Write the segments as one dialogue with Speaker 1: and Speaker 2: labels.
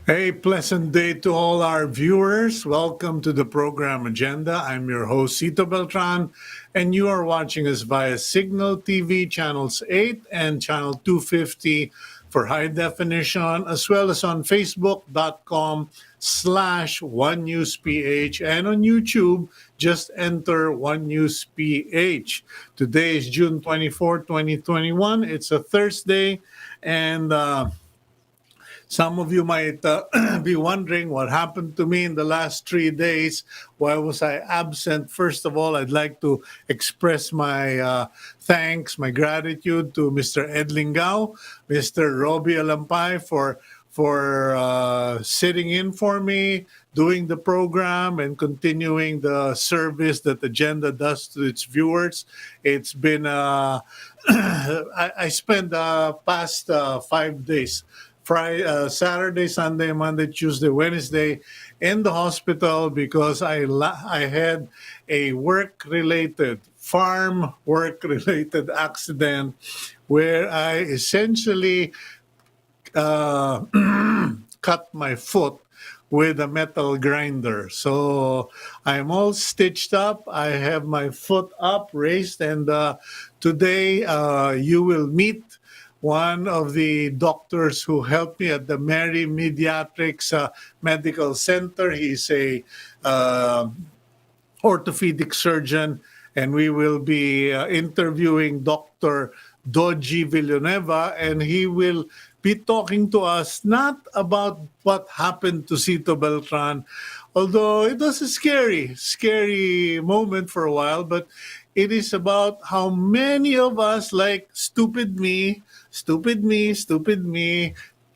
Speaker 1: A pleasant day to all our viewers. Welcome to the program agenda. I'm your host, Cito Beltran, and you are watching us via Cignal TV channels 8 and channel 250 for high definition, as well as on facebook.com/OneNewsPH, and on YouTube, just enter One News PH. Today is June 24, 2021. It's a Thursday, and some of you might be wondering what happened to me in the last 3 days. Why was I absent? First of all, I'd like to express my thanks, my gratitude to Mr. Ed Lingao, Mr. Robbie Alampay for sitting in for me, doing the program, and continuing the service that Agenda does to its viewers. It's been I spent the past 5 days. Friday, Saturday, Sunday, Monday, Tuesday, Wednesday in the hospital because I had a farm work related accident where I essentially uh, cut my foot with a metal grinder. So I'm all stitched up. I have my foot up, raised, and today you will meet one of the doctors who helped me at the Mary Mediatrics Medical Center. He's a uh, orthopedic surgeon, and we will be interviewing Dr. Dodjie Villanueva, and he will be talking to us not about what happened to Cito Beltran, although it was a scary moment for a while, but it is about how many of us, like stupid me,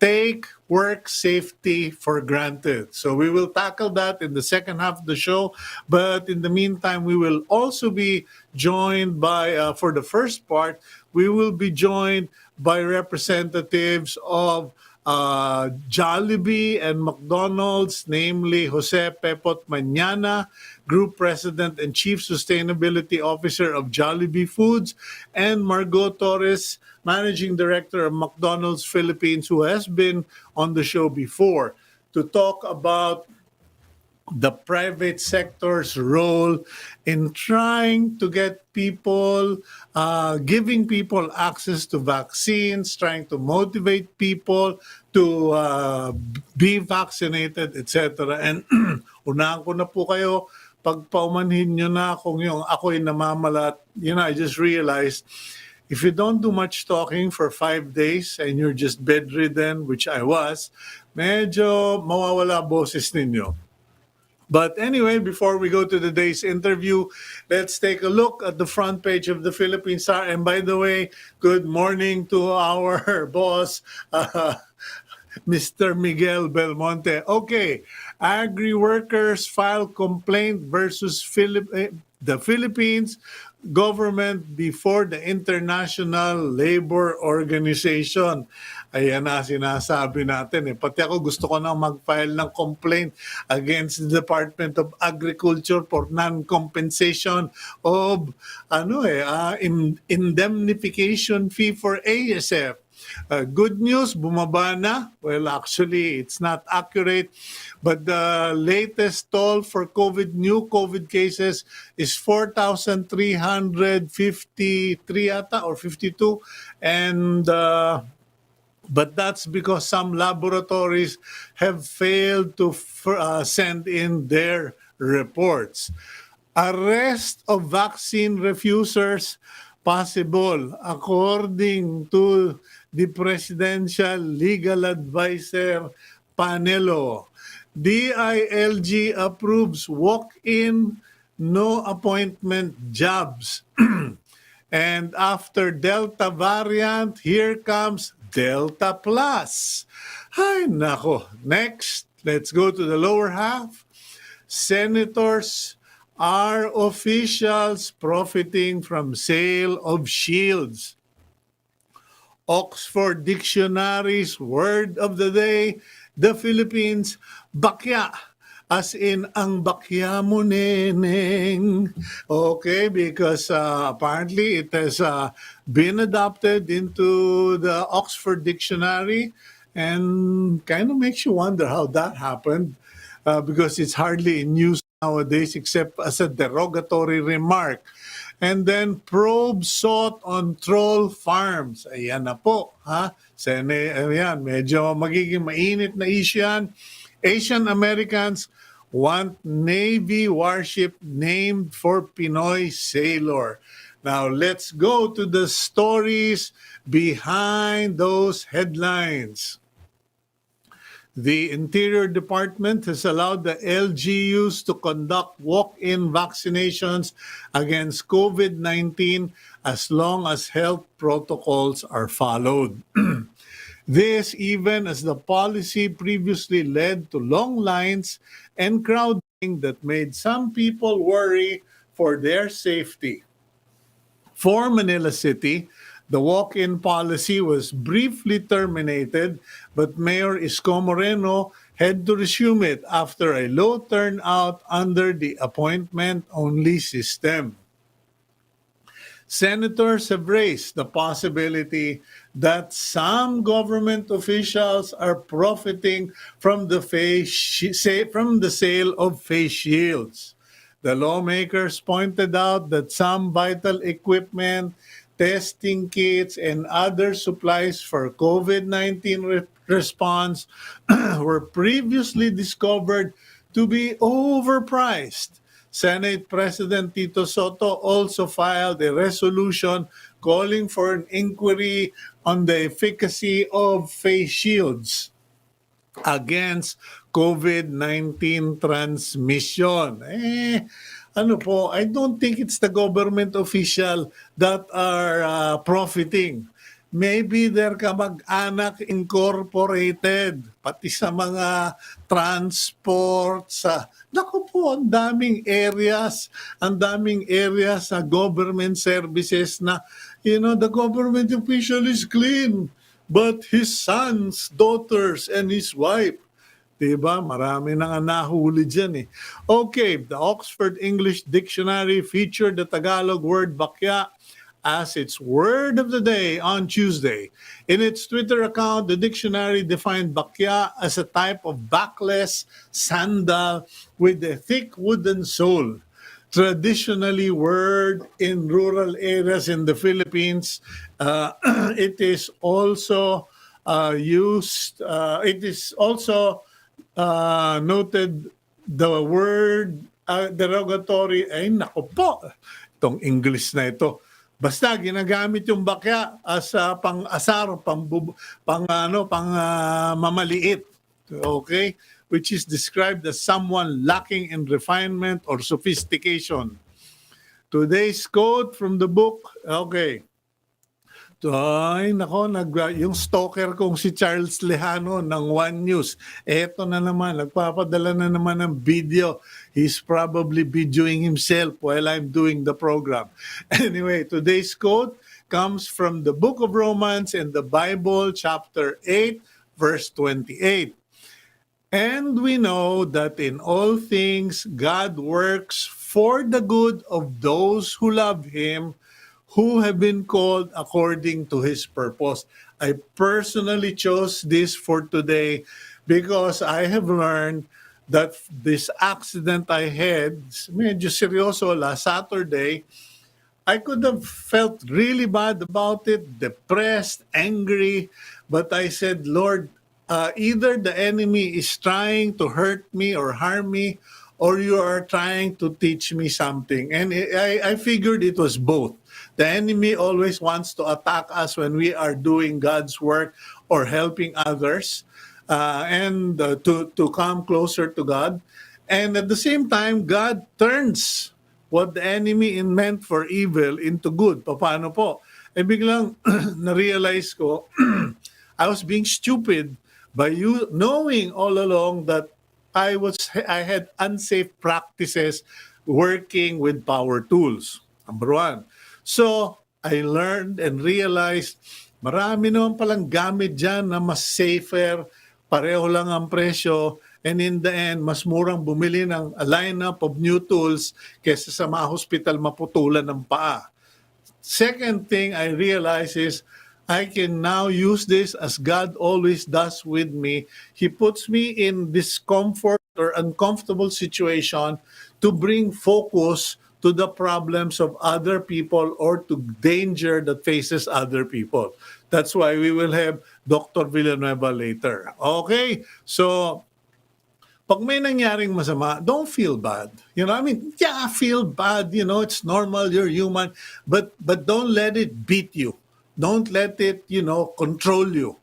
Speaker 1: take work safety for granted. So we will tackle that in the second half of the show. But in the meantime, we will also be joined by, for the first part, we will be joined by representatives of Jollibee and McDonald's, namely Jose Pepot Miñana, Group President and Chief Sustainability Officer of Jollibee Foods, and Margot Torres, Managing Director of McDonald's Philippines, who has been on the show before, to talk about the private sector's role in trying to get people, giving people access to vaccines, trying to motivate people to be vaccinated, etc. And unahan ko na po kayo, pag paumanhin nyo na kung yung ako'y namamalat, I just realized, if you don't do much talking for 5 days and you're just bedridden, which I was, medyo mawawala boses ninyo. But anyway, before we go to today's interview, let's take a look at the front page of the Philippine Star. And by the way, good morning to our boss, Mr. Miguel Belmonte. Okay, agri-workers file complaint versus the Philippines government before the International Labor Organization. Ayan na sinasabi natin. Pati ako gusto ko nang mag-file ng complaint against the Department of Agriculture for non-compensation of indemnification fee for ASF. Good news, bumaba na. Well, actually, it's not accurate. But the latest toll for new COVID cases is 4,353 yata or 52. And but that's because some laboratories have failed to send in their reports. Arrest of vaccine refusers possible, according to the Presidential Legal Advisor Panelo. DILG approves walk-in, no appointment jobs. And after Delta variant, here comes Delta Plus. Ay, nako. Next, let's go to the lower half. Senators are officials profiting from sale of shields. Oxford Dictionary's word of the day, the Philippines, bakya. As in, ang bakya mo, neneng. Okay, because apparently it has been adopted into the Oxford Dictionary. And kind of makes you wonder how that happened, because it's hardly in news nowadays except as a derogatory remark. And then probe sought on troll farms. Ayan na po. Ha? Ayan, medyo magiging mainit na issue yan. Asian Americans want Navy warship named for Pinoy sailor. Now, let's go to the stories behind those headlines. The Interior Department has allowed the LGUs to conduct walk-in vaccinations against COVID-19 as long as health protocols are followed. This even as the policy previously led to long lines and crowding that made some people worry for their safety. For Manila City, the walk-in policy was briefly terminated, but Mayor Isko Moreno had to resume it after a low turnout under the appointment-only system. Senators have raised the possibility that some government officials are profiting from the sale of face shields. The lawmakers pointed out that some vital equipment, testing kits, and other supplies for COVID-19 response were previously discovered to be overpriced. Senate President Tito Soto also filed a resolution calling for an inquiry on the efficacy of face shields against COVID-19 transmission. Ano po, I don't think it's the government official that are profiting. Maybe they're kamag-anak incorporated, pati sa mga transport, sa naku po, ang daming areas sa government services na, the government official is clean, but his sons, daughters, and his wife, diba? Marami nang nahuli dyan eh. Okay, the Oxford English Dictionary featured the Tagalog word bakya as its word of the day on Tuesday. In its Twitter account, the dictionary defined bakya as a type of backless sandal with a thick wooden sole. Traditionally worn in rural areas in the Philippines, it is also noted the word derogatory. Ay, nako po, itong English na ito. Basta ginagamit yung bakya as pang-asar, mamaliit. Okay? Which is described as someone lacking in refinement or sophistication. Today's quote from the book, okay. Ay, nako, yung stalker kong si Charles Lejano ng One News. Eto na naman, nagpapadala na naman ng video. He's probably videoing himself while I'm doing the program. Anyway, today's quote comes from the book of Romans in the Bible, chapter 8, verse 28. And we know that in all things God works for the good of those who love Him, who have been called according to His purpose. I personally chose this for today because I have learned that this accident I had, medyo seryoso last Saturday, I could have felt really bad about it, depressed, angry, but I said, Lord, either the enemy is trying to hurt me or harm me, or you are trying to teach me something. And I figured it was both. The enemy always wants to attack us when we are doing God's work or helping others, and to come closer to God. And at the same time, God turns what the enemy meant for evil into good. Paano po? Eh biglang na-realize ko, I was being stupid by you knowing all along that I had unsafe practices working with power tools. Number one. So, I learned and realized marami naman palang gamit dyan na mas safer, pareho lang ang presyo, and in the end, mas murang bumili ng a lineup of new tools kesa sa mga hospital maputulan ng paa. Second thing I realized is, I can now use this as God always does with me. He puts me in discomfort or uncomfortable situation to bring focus to the problems of other people or to danger that faces other people. That's why we will have Dr. Villanueva later. Okay? So, pag may nangyaring masama, don't feel bad. I mean, yeah, feel bad, it's normal, you're human, but don't let it beat you. Don't let it, control you.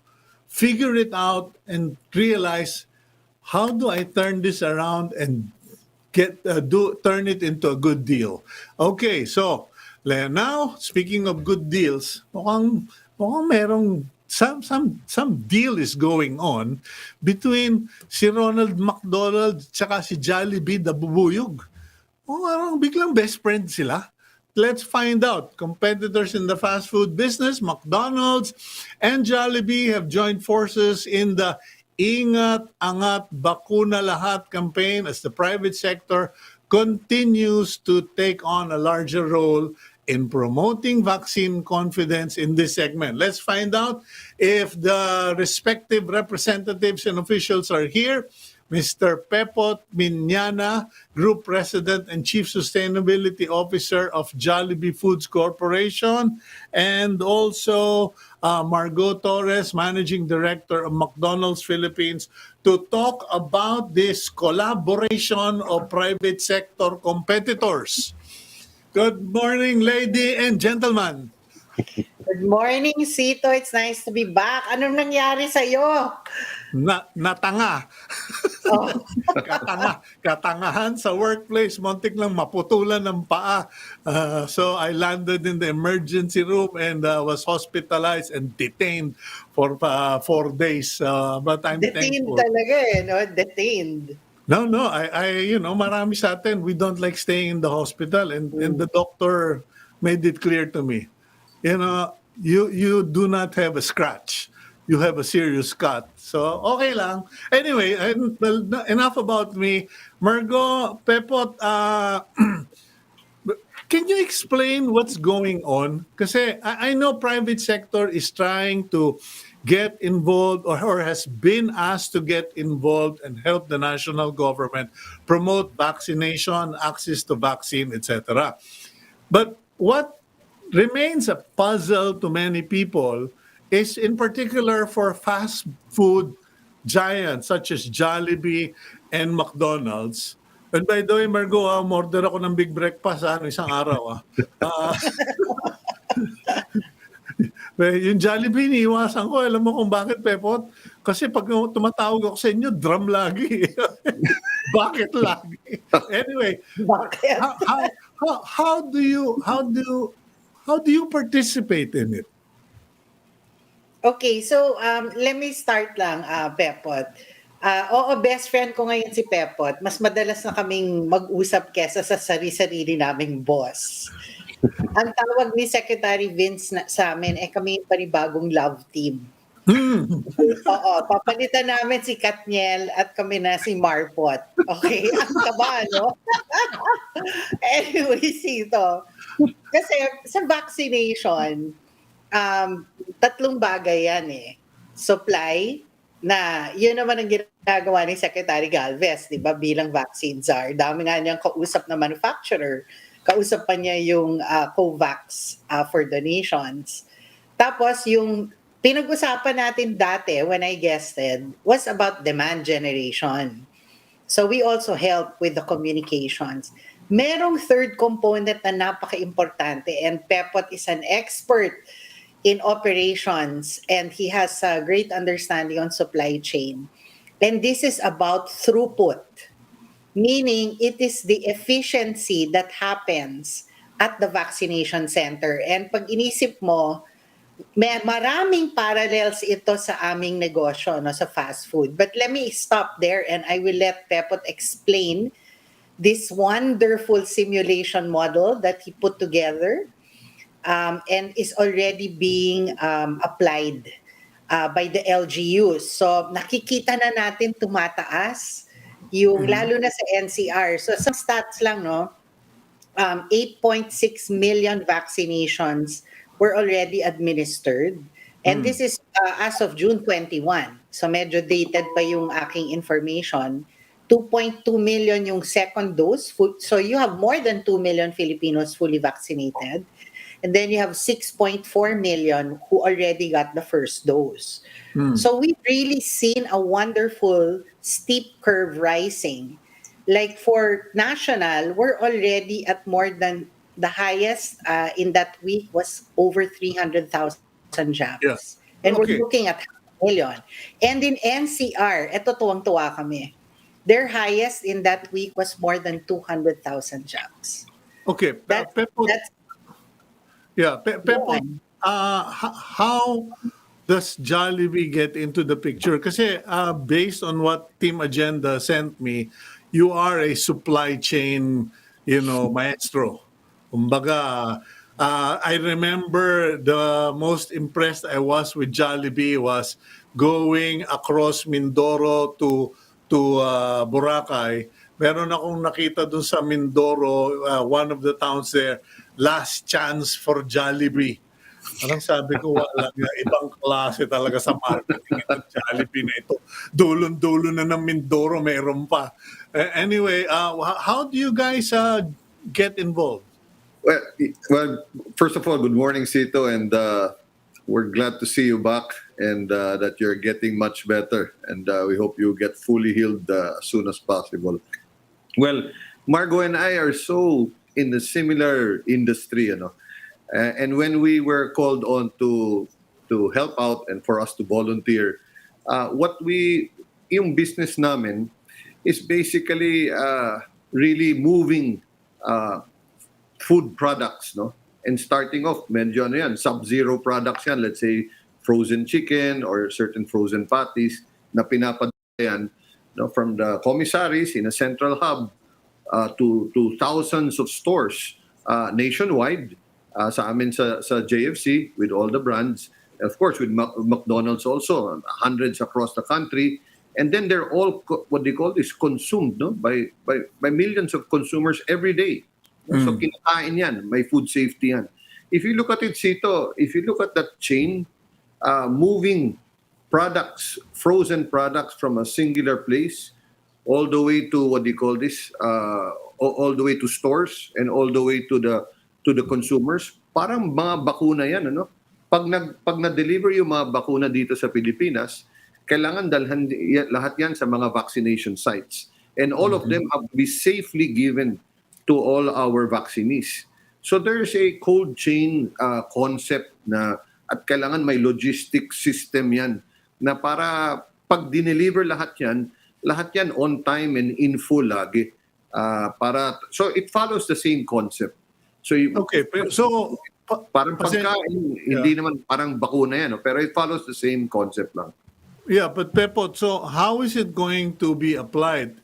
Speaker 1: Figure it out and realize, how do I turn this around and turn it into a good deal? Okay, so now speaking of good deals, mukhang merong some deal is going on between si Ronald McDonald tsaka si Jollibee the bubuyog. Parang biglang best friend sila. Let's find out. Competitors in the fast food business, McDonald's and Jollibee, have joined forces in the Ingat Angat Bakuna Lahat campaign as the private sector continues to take on a larger role in promoting vaccine confidence in this segment. Let's find out if the respective representatives and officials are here. Mr. Pepot Miñana, Group President and Chief Sustainability Officer of Jollibee Foods Corporation, and also Margot Torres, Managing Director of McDonald's Philippines, to talk about this collaboration of private sector competitors. Good morning, lady and gentlemen.
Speaker 2: Good morning, Cito. It's nice to be back. Anong nangyari sa'yo?
Speaker 1: Natanga.
Speaker 2: Oh,
Speaker 1: Katangahan sa workplace, muntik lang maputulan ng paa. So I landed in the emergency room and was hospitalized and detained for 4 days. But I'm
Speaker 2: detained
Speaker 1: thankful.
Speaker 2: talaga no? Detained.
Speaker 1: No, marami sa atin, we don't like staying in the hospital, and the doctor made it clear to me, you do not have a scratch. You have a serious cut. So, okay lang. Anyway, well, enough about me. Margot, Pepot, can you explain what's going on? Kasi I know private sector is trying to get involved or has been asked to get involved and help the national government promote vaccination, access to vaccine, etc. But what remains a puzzle to many people is in particular for fast food giants such as Jollibee and McDonald's. And by the way, Margo, order ako ng big breakfast isang araw. Ah, yung Jollibee, iniiwasan ko. Alam mo kung bakit, Pepot? Kasi pag tumatawag ako sa inyo, drum lagi. Bakit lagi? Anyway,
Speaker 2: Bakit?
Speaker 1: how do you participate in it?
Speaker 2: Okay, so let me start lang, Pepot. Oo, best friend ko ngayon si Pepot. Mas madalas na kaming mag-usap kesa sa sarili-sarili naming boss. Ang tawag ni Secretary Vince sa amin, kami yung panibagong love team. Oo, papalitan namin si Katniel at kami na si Marpot. Okay, ang taba, no? Anyway, Sito. Kasi sa vaccination, tatlong bagay yan Supply, na yun naman ang ginagawa ni Secretary Galvez, di ba, bilang vaccine czar. Dami nga niyang kausap na manufacturer. Kausap pa niya yung COVAX for donations. Tapos yung pinag-usapan natin dati when I guested was about demand generation. So we also help with the communications. Merong third component na napaka-importante, and Pepot is an expert in operations and he has a great understanding on supply chain. And this is about throughput, meaning it is the efficiency that happens at the vaccination center. And pag inisip mo, maraming parallels ito sa aming negosyo, sa fast food. But let me stop there and I will let Pepot explain this wonderful simulation model that he put together and is already being applied by the LGUs. So nakikita na natin tumataas yung lalo na sa NCR. So some stats lang 8.6 million vaccinations were already administered. And this is as of June 21. So medyo dated pa yung aking information. 2.2 million yung second dose. So you have more than 2 million Filipinos fully vaccinated. And then you have 6.4 million who already got the first dose. So we've really seen a wonderful steep curve rising. Like for national, we're already at more than the highest in that week was over 300,000
Speaker 1: Yeah.
Speaker 2: jobs. And we're
Speaker 1: Okay.
Speaker 2: looking at 500,000. And in NCR, eto tuwang-tuwa kami. Their highest in that week was more than 200,000 jobs.
Speaker 1: Okay. Pepot,
Speaker 2: That's
Speaker 1: yeah, Pepot,
Speaker 2: one.
Speaker 1: how does Jollibee get into the picture? Kasi based on what Team Agenda sent me, you are a supply chain, maestro. Kumbaga, I remember the most impressed I was with Jollibee was going across Mindoro to Boracay. Meron akong nakita dun sa Mindoro, one of the towns there, last chance for Jollibee. Parang sabi ko, wala nga, ibang klase talaga sa marketing itong Jollibee na ito. Dulon-dulo na ng Mindoro, mayroon pa. Anyway, how do you guys get involved?
Speaker 3: Well, first of all, good morning, Cito, and we're glad to see you back and that you're getting much better. And we hope you get fully healed as soon as possible. Well, Margot and I are so in a similar industry, and when we were called on to help out and for us to volunteer, yung business namin is basically really moving food products, no? And starting off, medyo sub-zero products yan. Let's say frozen chicken or certain frozen patties na pinapadala yan, from the commissaries in a central hub to thousands of stores nationwide. Sa amin sa JFC with all the brands, of course with McDonald's also, hundreds across the country, and then they're all what they call this consumed, no, by millions of consumers every day. So kinakain yan, may food safety yan. If you look at it, Cito, if you look at that chain, moving products, frozen products from a singular place all the way to what do you call this, all the way to stores and all the way to the consumers, parang mga bakuna yan, ano? Pag na-deliver yung mga bakuna dito sa Pilipinas, kailangan dalhan lahat yan sa mga vaccination sites. And all of them have to be safely given to all our vaccinees. So there's a cold chain concept na at kailangan may logistic system yan na para pag dineliver lahat yan on time and in full lagi. So it follows the same concept. So
Speaker 1: Okay, so
Speaker 3: parang pagkain, hindi naman parang bakuna yan, no? Pero it follows the same concept lang.
Speaker 1: yeah, but Pepot, so how is it going to be applied?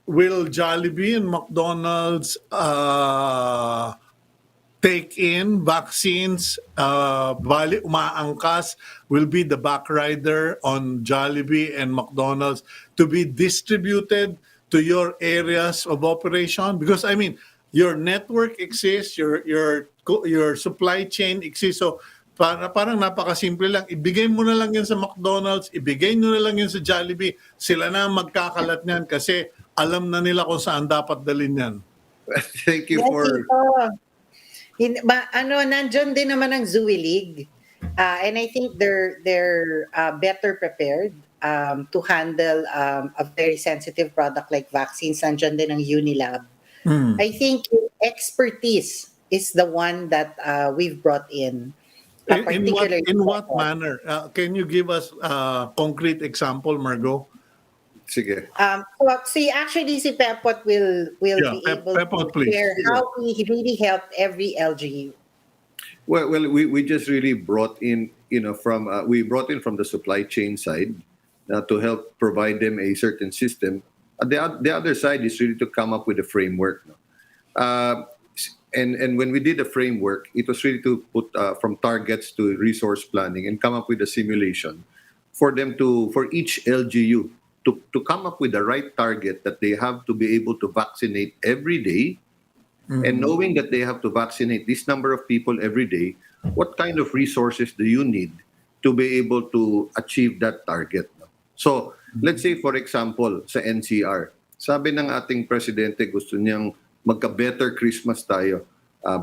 Speaker 1: Will Jollibee and McDonald's take in vaccines? Umaangkas will be the backrider on Jollibee and McDonald's to be distributed to your areas of operation? Because I mean, your network exists, your supply chain exists. So parang napakasimple lang. Ibigay mo na lang yan sa McDonald's, ibigay nyo na lang yan sa Jollibee. Sila na ang magkakalat niyan kasi alam na nila kung saan dapat dalhin yan.
Speaker 3: Thank you
Speaker 2: Yes,
Speaker 3: for...
Speaker 2: Nandiyan din naman ang Zooey League. And I think they're better prepared to handle a very sensitive product like vaccines. Nandiyan din ang Unilab. I think expertise is the one that we've brought in.
Speaker 1: In what manner? Can you give us a concrete example, Margot?
Speaker 3: Sige.
Speaker 2: Actually, si Pepot will be able
Speaker 1: Pepot,
Speaker 2: to
Speaker 1: please.
Speaker 2: share how we really helped every LGU.
Speaker 3: Well, we just really brought in, we brought in from the supply chain side to help provide them a certain system. The other side is really to come up with a framework. And when we did the framework, it was really to put from targets to resource planning and come up with a simulation for each LGU to come up with the right target that they have to be able to vaccinate every day And knowing that they have to vaccinate this number of people every day, what kind of resources do you need to be able to achieve that target? No? So, let's say for example, sa NCR, sabi ng ating presidente gusto niyang magka-better Christmas tayo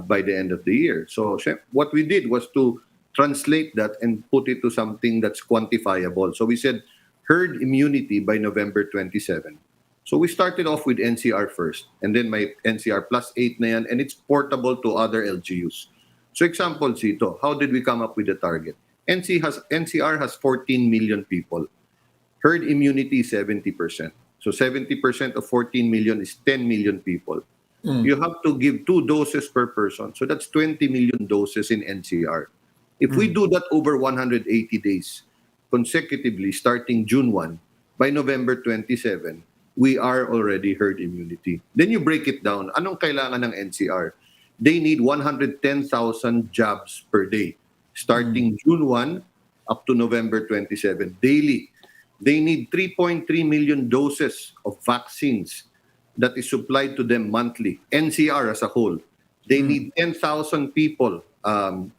Speaker 3: by the end of the year. So, what we did was to translate that and put it to something that's quantifiable. So we said herd immunity by November 27. So we started off with NCR first, and then my NCR plus 8 na yan, and it's portable to other LGUs. So example, Cito, how did we come up with the target? NCR has 14 million people. Herd immunity is 70%. So 70% of 14 million is 10 million people. You have to give 2 doses per person. So that's 20 million doses in NCR. If we do that over 180 days, consecutively, starting June 1, by November 27, we are already herd immunity. Then you break it down. Anong kailangan ng NCR? They need 110,000 jabs per day, starting June 1 up to November 27, daily. They need 3.3 million doses of vaccines that is supplied to them monthly, NCR as a whole. They need 10,000 people,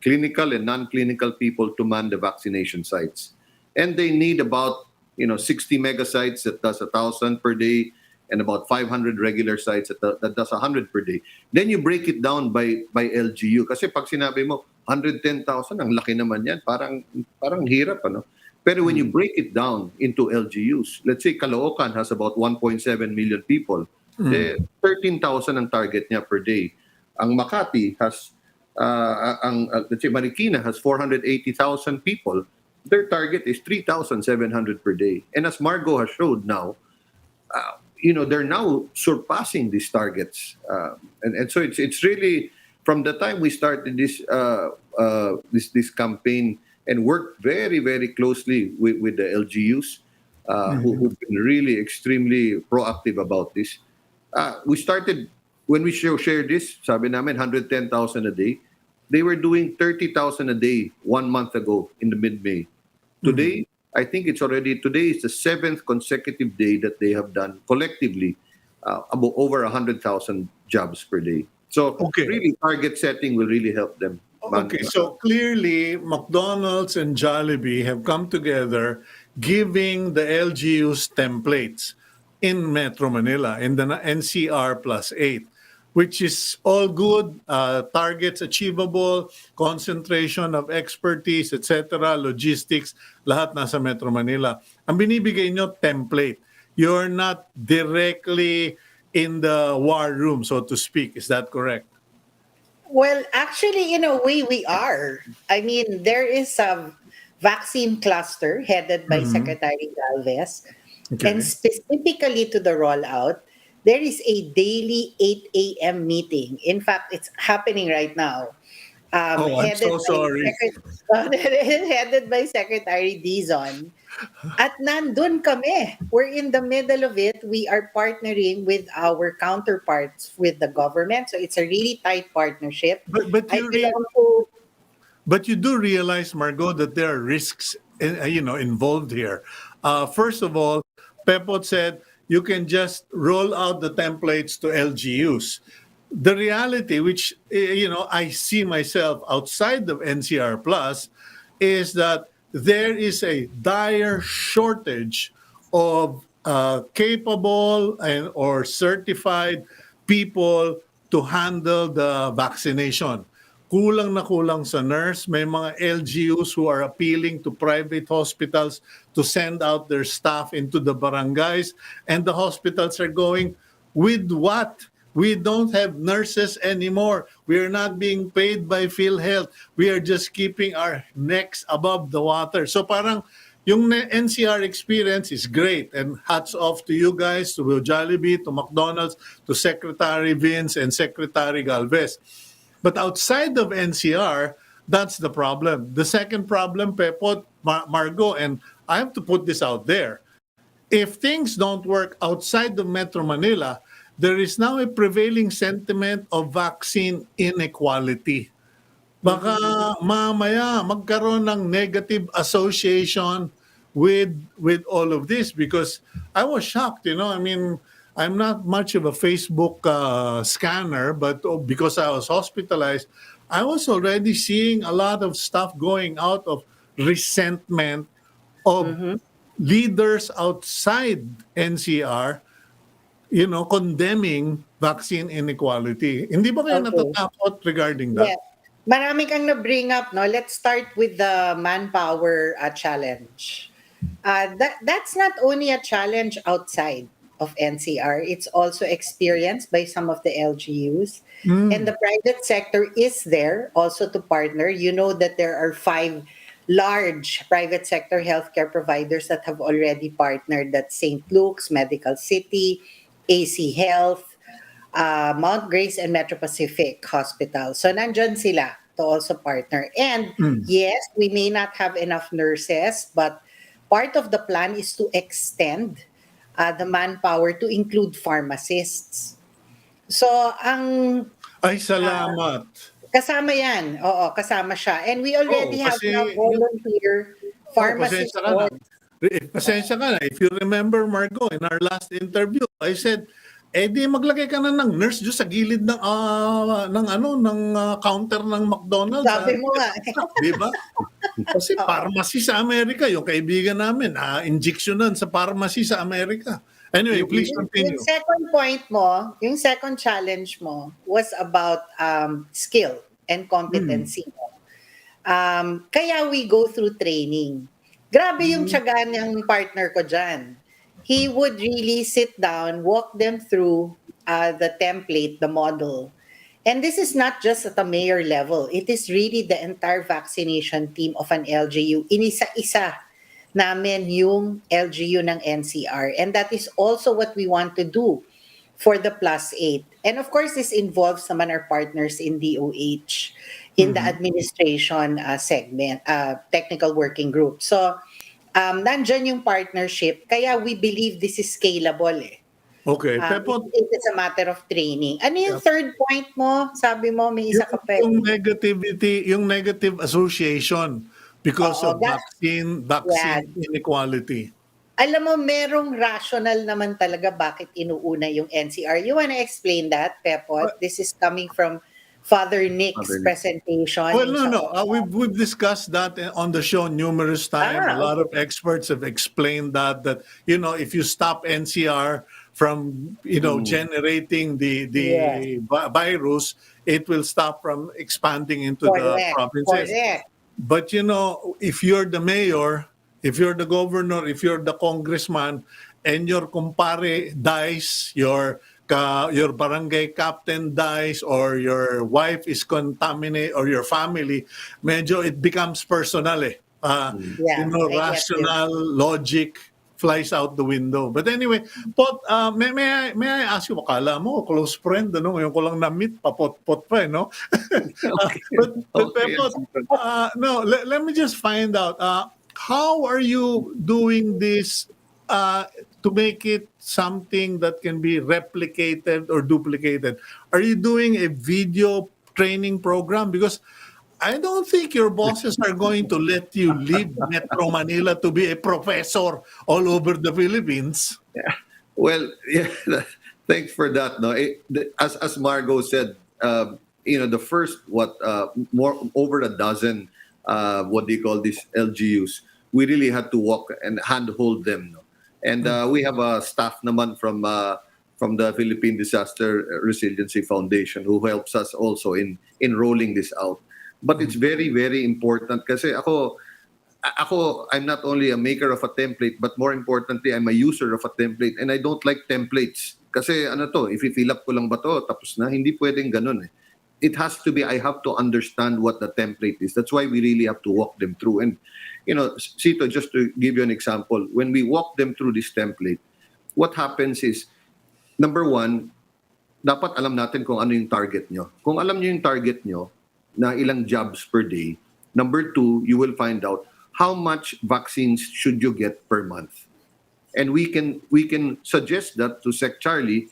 Speaker 3: clinical and non-clinical people, to man the vaccination sites. And they need about 60 mega sites that does 1,000 per day, and about 500 regular sites that does 100 per day. Then you break it down by LGU. Kasi pag sinabi mo, 110,000, ang laki naman yan. Parang hirap, ano? Pero when you break it down into LGUs, let's say Caloocan has about 1.7 million people. 13,000 ang target niya per day. Ang Makati has, let's say Marikina has 480,000 people. Their target is 3,700 per day. And as Margot has showed now, they're now surpassing these targets. And so it's really, from the time we started this campaign and worked very, very closely with the LGUs, who've been really extremely proactive about this. We started, when we shared this, sabi namin 110,000 a day. They were doing 30,000 a day 1 month ago in the mid-May. Today, I think today is the 7th consecutive day that they have done collectively about over 100,000 jobs per day. So really, target setting will really help them.
Speaker 1: Okay, so clearly McDonald's and Jollibee have come together giving the LGUs templates in Metro Manila, in the NCR plus 8, which is all good, targets achievable, concentration of expertise, etc., logistics, lahat nasa Metro Manila. Ang binibigay nyo, template. You're not directly in the war room, so to speak. Is that correct?
Speaker 2: Well, actually, in a way, we are. I mean, there is a vaccine cluster headed by Secretary Galvez.
Speaker 1: Okay.
Speaker 2: And specifically to the rollout, there is a daily 8 a.m. meeting. In fact, it's happening right now.
Speaker 1: I'm so sorry.
Speaker 2: Headed by Secretary Dizon. At nandun kami. We're in the middle of it. We are partnering with our counterparts with the government. So it's a really tight partnership.
Speaker 1: But you do realize, Margot, that there are risks involved here. First of all, Pepot said you can just roll out the templates to LGUs. The reality, which I see myself outside of NCR Plus, is that there is a dire shortage of capable or certified people to handle the vaccination. Kulang na kulang sa nurse. May mga LGUs who are appealing to private hospitals to send out their staff into the barangays. And the hospitals are going, with what? We don't have nurses anymore. We are not being paid by PhilHealth. We are just keeping our necks above the water. So parang yung NCR experience is great. And hats off to you guys, to Jollibee, to McDonald's, to Secretary Vince and Secretary Galvez. But outside of NCR, that's the problem. The second problem, Pepot, Margot, and I have to put this out there. If things don't work outside of Metro Manila, there is now a prevailing sentiment of vaccine inequality. Baka mamaya magkaroon ng negative association with all of this, because I was shocked, I mean, I'm not much of a Facebook scanner, but because I was hospitalized, I was already seeing a lot of stuff going out of resentment of
Speaker 2: Mhm.
Speaker 1: leaders outside NCR, condemning vaccine inequality. Hindi ba kayo
Speaker 2: Okay.
Speaker 1: natatakot regarding that?
Speaker 2: Yes. Marami kang na-bring up, no? Let's start with the manpower challenge. That's not only a challenge outside of NCR, it's also experienced by some of the LGUs. And
Speaker 1: Mm.
Speaker 2: the private sector is there also to partner. You know that there are 5 large private sector healthcare providers that have already partnered. That's St. Luke's, Medical City, AC Health, Mount Grace, and Metro Pacific Hospital. So nandyan sila to also partner. And
Speaker 1: Mm.
Speaker 2: yes, we may not have enough nurses, but part of the plan is to extend the manpower to include pharmacists. So ang
Speaker 1: Ay,
Speaker 2: ah,
Speaker 1: salamat.
Speaker 2: kasama yan. Oo, kasama siya. And we already
Speaker 1: Oo,
Speaker 2: have
Speaker 1: kasi
Speaker 2: now volunteer
Speaker 1: pasensya
Speaker 2: pharmacist
Speaker 1: ka na.
Speaker 2: boards.
Speaker 1: Pasensya ka na. If you remember, Margot, in our last interview, I said, di maglagay ka na ng nurse doon sa gilid ng counter ng McDonald's,
Speaker 2: Sabi mo nga.
Speaker 1: di ba? Kasi
Speaker 2: Oo.
Speaker 1: pharmacy sa Amerika, yung kaibigan namin, injectionan sa pharmacy sa Amerika. Anyway, please
Speaker 2: Yung
Speaker 1: continue.
Speaker 2: second point mo, yung second challenge mo was about skill and
Speaker 1: Mm.
Speaker 2: competency. Kaya we go through training. Grabe yung tiyaga ng partner ko dyan. He would really sit down, walk them through the template, the model. And this is not just at the mayor level. It is really the entire vaccination team of an LGU. Inisa-isa namin yung LGU ng NCR. And that is also what we want to do for the +8. And of course, this involves naman our partners in DOH, in the
Speaker 1: Mhm.
Speaker 2: administration segment, technical working group. So, nandyan yung partnership. Kaya we believe this is scalable eh.
Speaker 1: Okay, Pepot,
Speaker 2: It is a matter of training. Ano yung third point mo? Sabi mo, may isa
Speaker 1: yung,
Speaker 2: ka pa
Speaker 1: yung
Speaker 2: eh.
Speaker 1: negativity, yung negative association because
Speaker 2: Oo,
Speaker 1: of vaccine
Speaker 2: yan.
Speaker 1: inequality.
Speaker 2: Alam mo, merong rational naman talaga bakit inuuna yung NCR. You wanna explain that, Pepot? This is coming from Father Nick's
Speaker 3: Father Nick.
Speaker 2: presentation
Speaker 1: Well,
Speaker 2: in
Speaker 1: no,
Speaker 2: sa
Speaker 1: no. We've discussed that on the show numerous times. A lot of
Speaker 2: okay.
Speaker 1: experts have explained that if you stop NCR from generating
Speaker 2: Yes,
Speaker 1: the virus, it will stop from expanding into the
Speaker 2: correct,
Speaker 1: provinces.
Speaker 2: correct.
Speaker 1: But if you're the mayor, if you're the governor, if you're the congressman, and your kumpare dies, your barangay captain dies, or your wife is contaminated, or your family, medyo it becomes personal eh.
Speaker 2: Yeah, I get you.
Speaker 1: Rational logic flies out the window. But anyway, Pot, may I ask you, akala mo, close friend, ngayon ko lang na-meet, papot-pot pa no?
Speaker 3: Okay.
Speaker 1: But
Speaker 3: Okay.
Speaker 1: Pepot, no, let me just find out, how are you doing this to make it something that can be replicated or duplicated? Are you doing a video training program? Because I don't think your bosses are going to let you leave Metro Manila to be a professor all over the Philippines.
Speaker 3: Well, yeah, thanks for that. No, as Margot said, the first more over a dozen, what do you call these LGUs? We really had to walk and handhold them. No? And we have a staff naman from the Philippine Disaster Resiliency Foundation who helps us also in rolling this out. But it's very, very important kasi ako, I'm not only a maker of a template, but more importantly, I'm a user of a template, and I don't like templates. Kasi if i-fill up ko lang ba to, tapos na, hindi pwedeng ganun eh. It has to be, I have to understand what the template is. That's why we really have to walk them through. And, Cito, just to give you an example, when we walk them through this template, what happens is, number one, dapat alam natin kung ano yung target nyo. Kung alam nyo yung target nyo, na ilang jobs per day, number two, you will find out how much vaccines should you get per month. And we can suggest that to Sec Charlie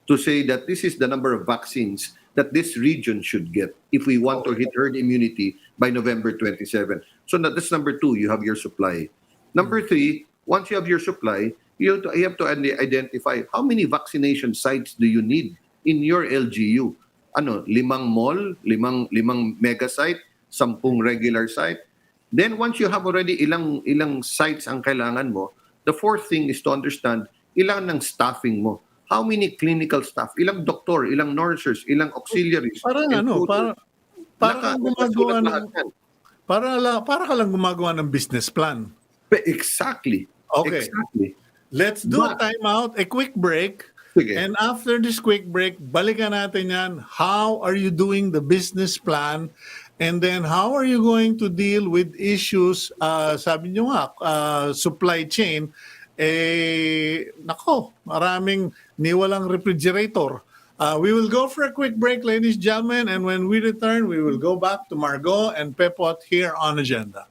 Speaker 3: to say that this is the number of vaccines that this region should get if we want to hit herd immunity by November 27. So that's number two, you have your supply. Number three, once you have your supply, you have to identify how many vaccination sites do you need in your LGU. Ano, 5 mall, 5 mega site, 10 regular site. Then once you have already ilang sites ang kailangan mo, the fourth thing is to understand ilang ng staffing mo. How many clinical staff, ilang doktor, ilang nurses, ilang auxiliaries.
Speaker 1: Parang
Speaker 3: and
Speaker 1: ano,
Speaker 3: tutors.
Speaker 1: para kang gumagawa
Speaker 3: Nakasulat
Speaker 1: ng
Speaker 3: lahat yan.
Speaker 1: para ka lang gumagawa ng business plan.
Speaker 3: Exactly.
Speaker 1: Okay.
Speaker 3: Exactly.
Speaker 1: Let's do a
Speaker 3: But-
Speaker 1: timeout, a quick break.
Speaker 3: Sige.
Speaker 1: And after this quick break, balikan natin yan. How are you doing the business plan? And then how are you going to deal with issues, sabi nyo nga, supply chain, maraming niwalang refrigerator. We will go for a quick break, ladies and gentlemen, and when we return, we will go back to Margot and Pepot here on Agenda.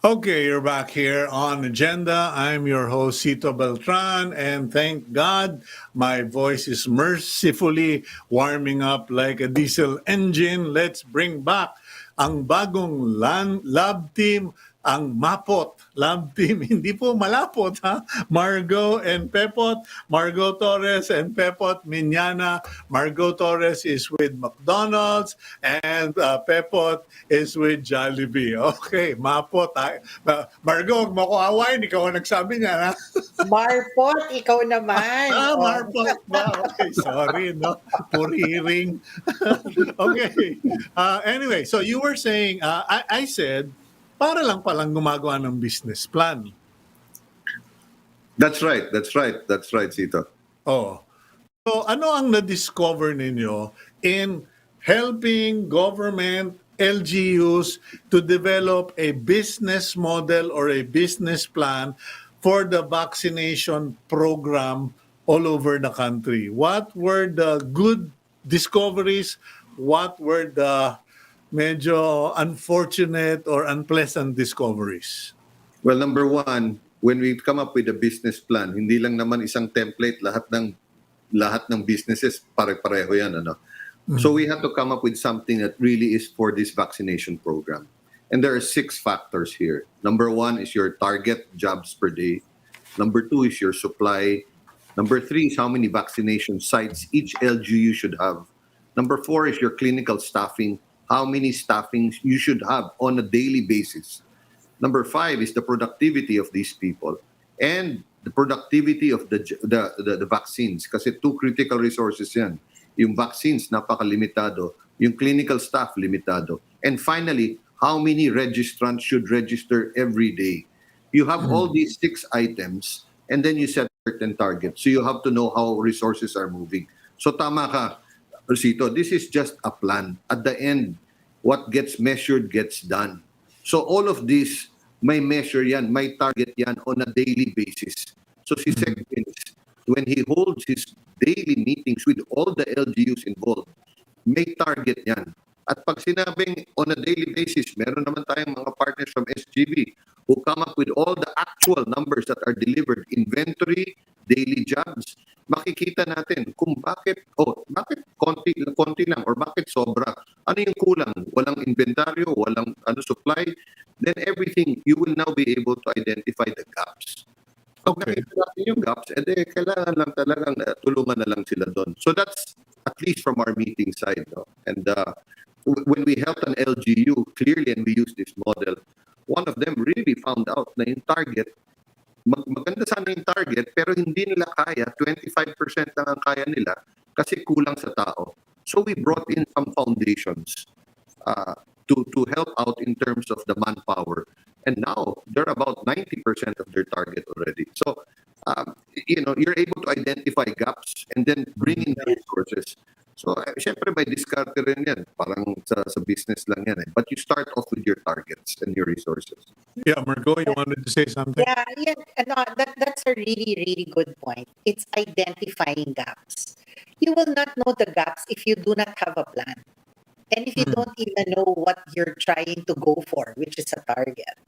Speaker 1: Okay, you're back here on Agenda. I'm your host, Cito Beltran, and thank God my voice is mercifully warming up like a diesel engine. Let's bring back ang bagong lab team, ang MAPOT lab team. Hindi po malapot, ha? Margot and Pepot. Margot Torres and Pepot Miñana. Margot Torres is with McDonald's and Pepot is with Jollibee. Okay, MAPOT. Margot, huwag mo ko awayin. Ikaw ang nagsabi niya, ha?
Speaker 2: Marpot, ikaw naman.
Speaker 1: Marpot ba? Okay, sorry, no? Puriring. Okay. Anyway, so you were saying, I said, para lang palang gumagawa ng business plan.
Speaker 3: That's right, Cito.
Speaker 1: Oh. So ano ang na-discover ninyo in helping government LGUs to develop a business model or a business plan for the vaccination program all over the country? What were the good discoveries? What were the medyo unfortunate or unpleasant discoveries?
Speaker 3: Well, number one, when we come up with a business plan, hindi lang naman isang template, lahat ng businesses pare-pareho yan, ano. So we have to come up with something that really is for this vaccination program. And there are 6 factors here. Number 1 is your target jobs per day. Number 2 is your supply. Number 3 is how many vaccination sites each LGU should have. Number 4 is your clinical staffing, how many staffings you should have on a daily basis. Number 5 is the productivity of these people and the productivity of the vaccines. Kasi 2 critical resources yan. Yung vaccines, napakalimitado. Yung clinical staff, limitado. And finally, how many registrants should register every day? You have all these 6 items and then you set certain targets. So you have to know how resources are moving. So tama ka, Cito, this is just a plan. At the end, what gets measured gets done. So all of this, may measure yan, may target yan on a daily basis. So si Sec Vince, when he holds his daily meetings with all the LGUs involved, may target yan. At pag sinabing on a daily basis, meron naman tayong mga partners from SGB who come up with all the actual numbers that are delivered, inventory, daily jobs, makikita natin kung bakit konti lang or bakit sobra. Ano yung kulang? Walang inventaryo, walang supply. Then everything, you will now be able to identify the gaps. Pag
Speaker 1: Okay.
Speaker 3: nakita natin yung gaps, kailangan lang talagang tulungan na lang sila doon. So that's at least from our meeting side. No? And when we helped an LGU, clearly, and we used this model, one of them really found out na yung target, maganda sana yung target, pero hindi nila kaya, 25% lang ang kaya nila kasi kulang sa tao. So we brought in some foundations to help out in terms of the manpower. And now, they're about 90% of their target already. So, you're able to identify gaps and then bring in the resources. So, syempre may discard rin yan. Parang sa business lang yan. But you start off with your targets and your resources.
Speaker 1: Yeah, Margot, you wanted to say something?
Speaker 2: Yeah, that's a really, really good point. It's identifying gaps. You will not know the gaps if you do not have a plan. And if you don't even know what you're trying to go for, which is a target.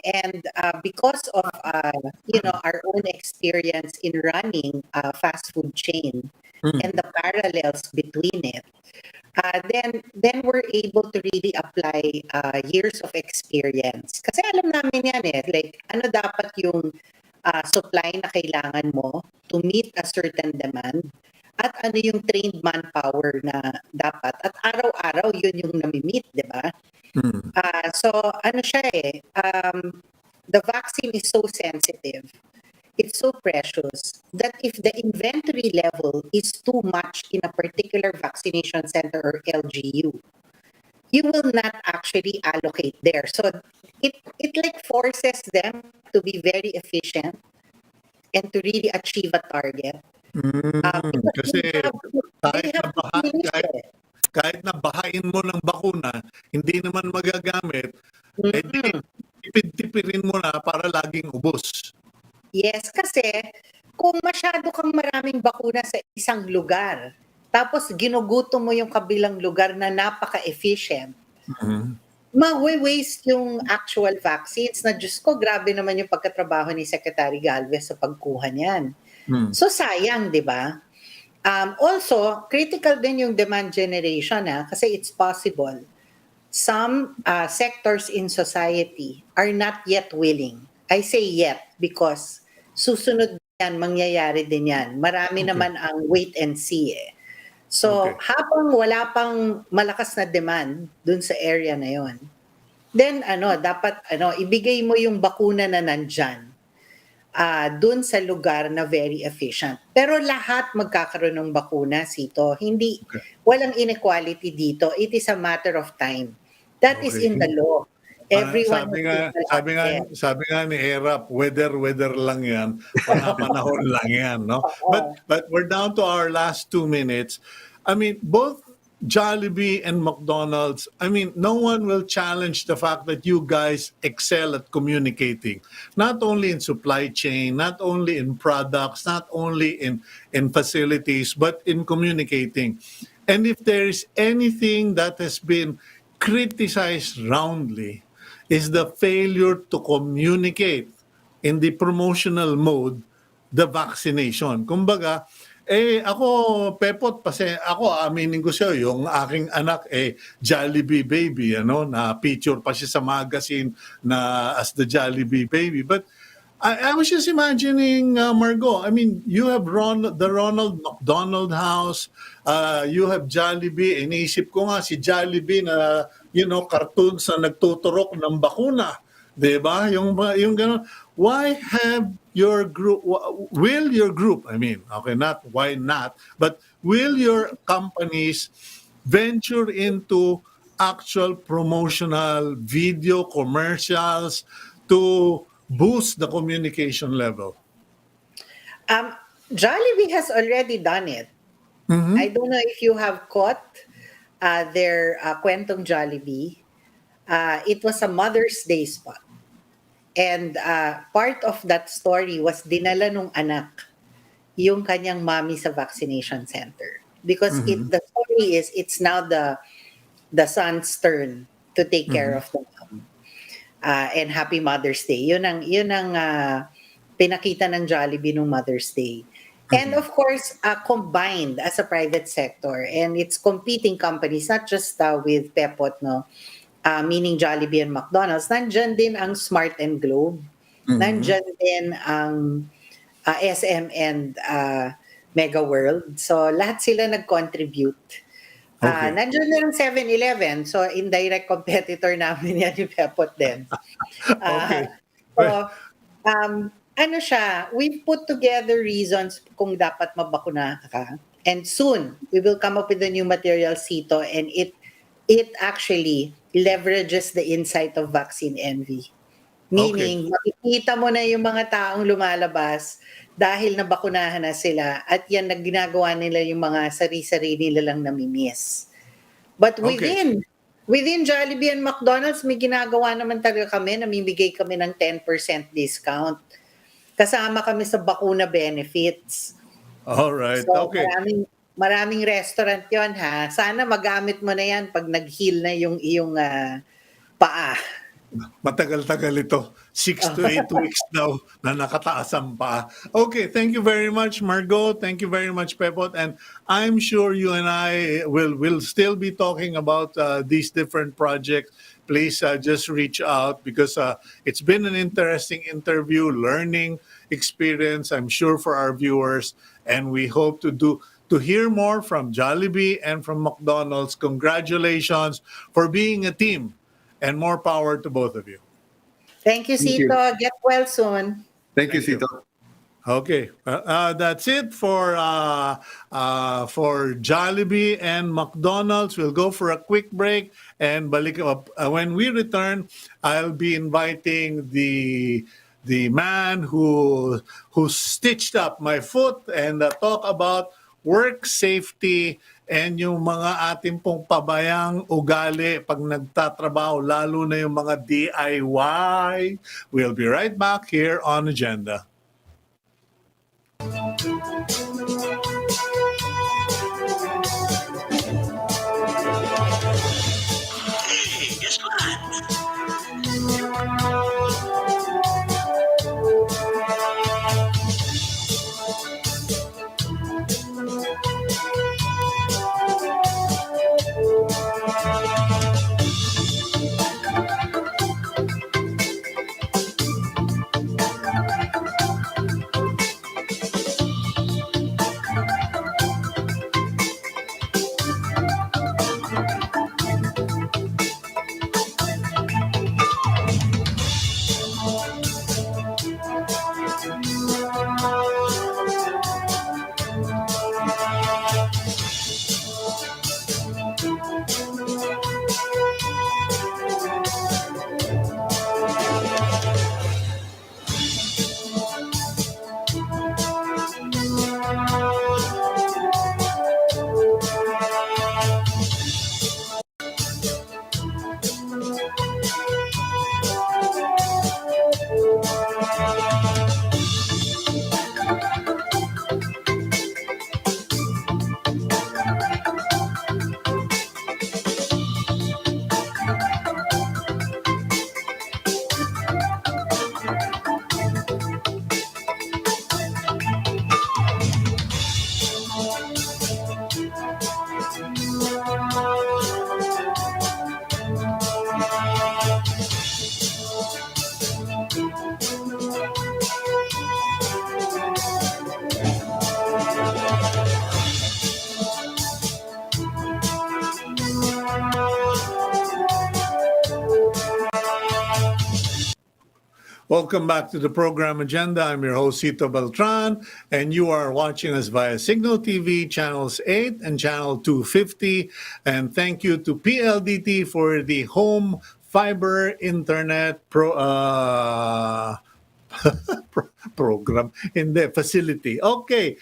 Speaker 2: And because of our own experience in running a fast food chain and the parallels between it, then we're able to really apply years of experience. Kasi alam namin yan like ano dapat yung supply na kailangan mo to meet a certain demand at ano yung trained manpower na dapat at araw-araw yun yung nami-meet, di ba? So ano siya the vaccine is so sensitive, it's so precious that if the inventory level is too much in a particular vaccination center or LGU, you will not actually allocate there. So it like forces them to be very efficient and to really achieve a target. Because
Speaker 1: Kasi
Speaker 2: they have to finish it.
Speaker 1: kahit na bahain mo ng bakuna, hindi naman magagamit, tipid-tipirin mo na para laging ubos.
Speaker 2: Yes, kasi kung masyado kang maraming bakuna sa isang lugar, tapos ginugutom mo yung kabilang lugar na napaka-efficient, ma-waste yung actual vaccines na Diyos ko, grabe naman yung pagkatrabaho ni Secretary Galvez sa pagkuha niyan. So sayang, di ba? Also, critical din yung demand generation kasi it's possible. Some sectors in society are not yet willing. I say yet because susunod yan, mangyayari din yan. Marami naman ang wait and see So, habang wala pang malakas na demand dun sa area na yon, then dapat ibigay mo yung bakuna na nandyan dun sa lugar na very efficient. Pero lahat magkakaroon ng bakuna, Cito. Hindi, walang inequality dito. It is a matter of time. That is in the law. Everyone
Speaker 1: sabi nga ni Erap, weather lang yan, panahon lang yan, no? But we're down to our last 2 minutes. I mean, both Jollibee and McDonald's, I mean, no one will challenge the fact that you guys excel at communicating, not only in supply chain, not only in products, not only in facilities, but in communicating. And if there is anything that has been criticized roundly, is the failure to communicate in the promotional mode the vaccination. Kumbaga, ako, Pepot, ako, aminin ko siya, yung aking anak, Jollibee baby, na picture pa siya sa magazine na as the Jollibee baby. But I was just imagining, Margot, I mean, you have the Ronald McDonald House, you have Jollibee, iniisip ko nga si Jollibee na, cartoons na nagtuturok ng bakuna. Diba? Yung gano'n. Why have your group, will your group, I mean, okay, not why not, but will your companies venture into actual promotional video commercials to boost the communication level?
Speaker 2: Jollibee has already done it. I don't know if you have caught their Kwentong Jollibee. It was a Mother's Day spot. And part of that story was dinala nung anak yung kanyang mommy sa vaccination center. Because the story is, it's now the son's turn to take care of the mom. And happy Mother's Day. Yun ang pinakita ng Jollibee nung Mother's Day. And of course, combined as a private sector, and it's competing companies, not just with Pepot, no? Meaning Jollibee and McDonald's, nandyan din ang Smart and Globe, nandyan din ang SM and Mega World. So lahat sila nag-contribute.
Speaker 1: Okay.
Speaker 2: Nandyan din ang 7-Eleven, so indirect competitor namin yan yung Pepot din.
Speaker 1: Okay.
Speaker 2: So, ano siya, we put together reasons kung dapat mabakuna ka. And soon, we will come up with a new material, Cito, and it actually leverages the insight of vaccine envy. Meaning, makikita mo na yung mga taong lumalabas dahil nabakunahan na sila at yan na ginagawa nila yung mga sarili-sarili nila lang namimiss. But within Jollibee and McDonald's, may ginagawa naman talaga kami, namimigay kami ng 10% discount. Kasama kami sa bakuna benefits.
Speaker 1: All right.
Speaker 2: So,
Speaker 1: Okay.
Speaker 2: maraming restaurant yon ha. Sana magamit mo na yan pag nag-heal na yung iyong paa.
Speaker 1: Matagal-tagal ito. 6 to 8 weeks now na nakataas ang paa. Okay, thank you very much, Margot. Thank you very much, Pepot. And I'm sure you and I will still be talking about these different projects. Please just reach out because it's been an interesting interview, learning experience, I'm sure, for our viewers. And we hope to hear more from Jollibee and from McDonald's. Congratulations for being a team. And more power to both of you.
Speaker 2: Thank you,
Speaker 3: Thank you.
Speaker 2: Cito. Get well soon.
Speaker 3: Thank you,
Speaker 1: Thank you.
Speaker 3: Cito.
Speaker 1: Okay, that's it for Jollibee and McDonald's. We'll go for a quick break, and when we return, I'll be inviting the man who stitched up my foot and talk about work safety and yung mga ating pong pabayang ugali pag nagtatrabaho, lalo na yung mga DIY. We'll be right back here on Agenda.
Speaker 4: Hey, guess what?
Speaker 1: Welcome back to the program Agenda. I'm your host, Cito Beltran, and you are watching us via Cignal TV, channels 8 and channel 250. And thank you to PLDT for the home fiber internet program in the facility. Okay,